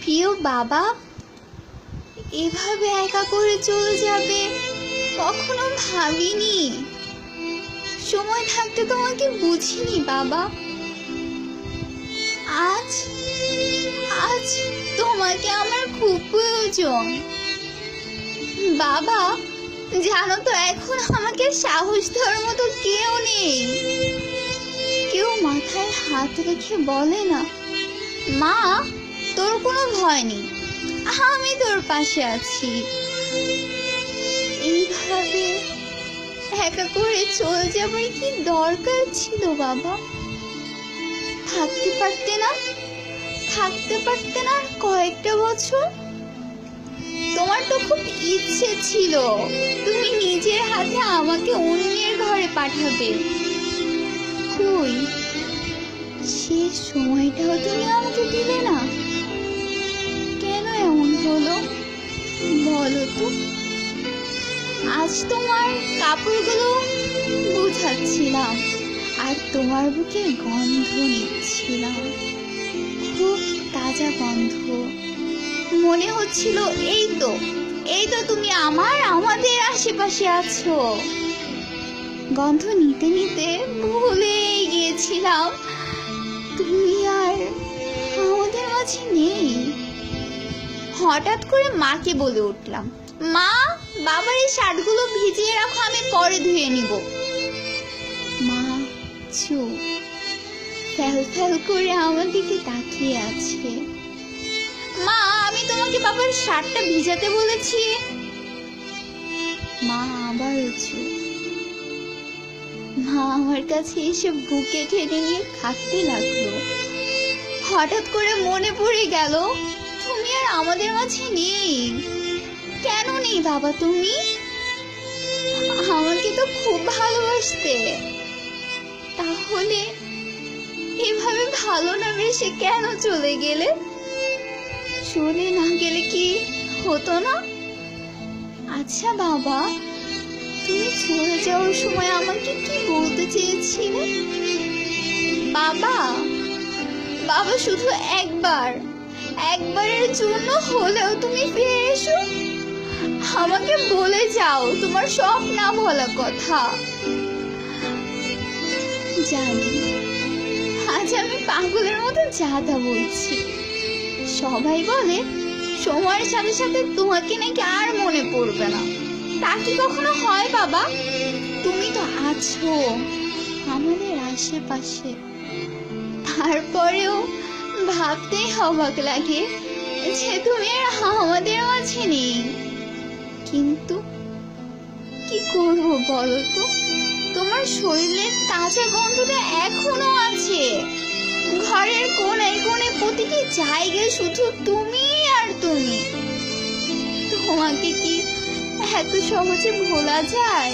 প্রিয় বাবা, এভাবে একা করে চলে যাবে কখনো ভাবিনি। সময় থাকতে তোমাকে বুঝিনি বাবা। আজ আজ তোমাকে আমার খুব প্রয়োজন বাবা। জানো তো এখন আমাকে সাহস দেওয়ার মতো কেউ নেই। কেউ মাথায় হাত রেখে বলে না, মা তোর কোনো ভয় নেই, আমি তোর পাশে আছি। এইভাবে একা করে চলে যাবার কি দরকার ছিল বাবা? থাকতে পারতে না আর কয়েকটা বছর? তোমার তো খুব ইচ্ছে ছিল তুমি নিজের হাতে আমাকে অন্যের ঘরে পাঠাবে। কই, শেষ সময়টাও তুমি আমাকে দিলে না। কেন এমন হলো বলো তো? আজ তোমার কাপড়গুলো গুছাচ্ছিলাম আর তোমার বুকে গন্ধ নিচ্ছিলাম, খুব তাজা গন্ধ। মনে হচ্ছিল এই তো তুমি আমাদের আশেপাশে আছো। গন্ধ নিতে নিতে ভুলে গিয়েছিলাম তুমি আর আমাদের মাঝে নেই। হঠাৎ করে মাকে বলে উঠলাম, মা বাবার এই শার্টগুলো ভিজিয়ে রাখো, আমি পরে ধুয়ে নিব। মা চুপ, ফ্যাল ফ্যাল করে আমার দিকে তাকিয়ে আছে। মা আমি তোমাকে বাবার শার্টটা ভিজাতে বলেছি। মা আবারও চুপ। মা আমার কাছে এসে বুকে টেনে নিয়ে কাঁদতে লাগলো। হঠাৎ করে মনে পড়ে গেল তুমি আর আমাদের মাঝে নেই। কেন নেই বাবা? তুমি আমাকে তো খুব ভালোবাসতে, তাহলে এভাবে ভালো না বেশে কেন চলে গেলে? চলে না গেলে কি হতো না? আচ্ছা বাবা, তুমি চলে যাওয়ার সময় আমাকে কি বলতে চেয়েছিলে? বাবা শুধু একবারের জন্য হলেও তুমি ফিরে এসো। আমাকে বলে যাও তোমার সব না বলা কথা। জানি আজ আমি পাগলের মতো যা বলছি। সবাই বলে সময়ের সাথে সাথে তোমাকে নাকি আর মনে পড়বে না। তা কি কখনো হয় বাবা? তুমি তো আছো আমাদের আশেপাশে। তারপরেও ভাবতেই অবাক লাগে যে তুমি আর আমাদের মাঝে নেই। কিন্তু কি করবো বলো তো? তোমার শরীরের তাজা গন্ধটা এখনো আছে। ঘরের কোণায় কোণে প্রতিটি জায়গায় শুধু তুমি আর তুমি। তোমাকে কি এত সহজে ভোলা যায়?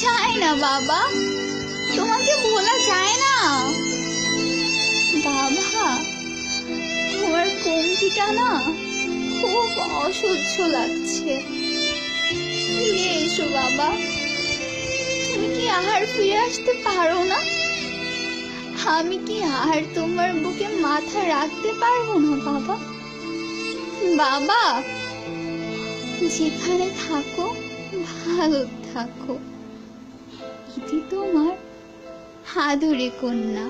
যায় না বাবা, তোমাকে ভোলা যায় না। বাবা তোমার কমতিটা না খুব অসহ্য লাগছে। ফিরে এসো বাবা। তুমি কি আর ফিরে আসতে পারো না? আমি কি আর তোমার বুকে মাথা রাখতে পারবো না বাবা? বাবা যেখানে থাকো ভালো থাকো। ইতি তোমার আদরে কন্যা।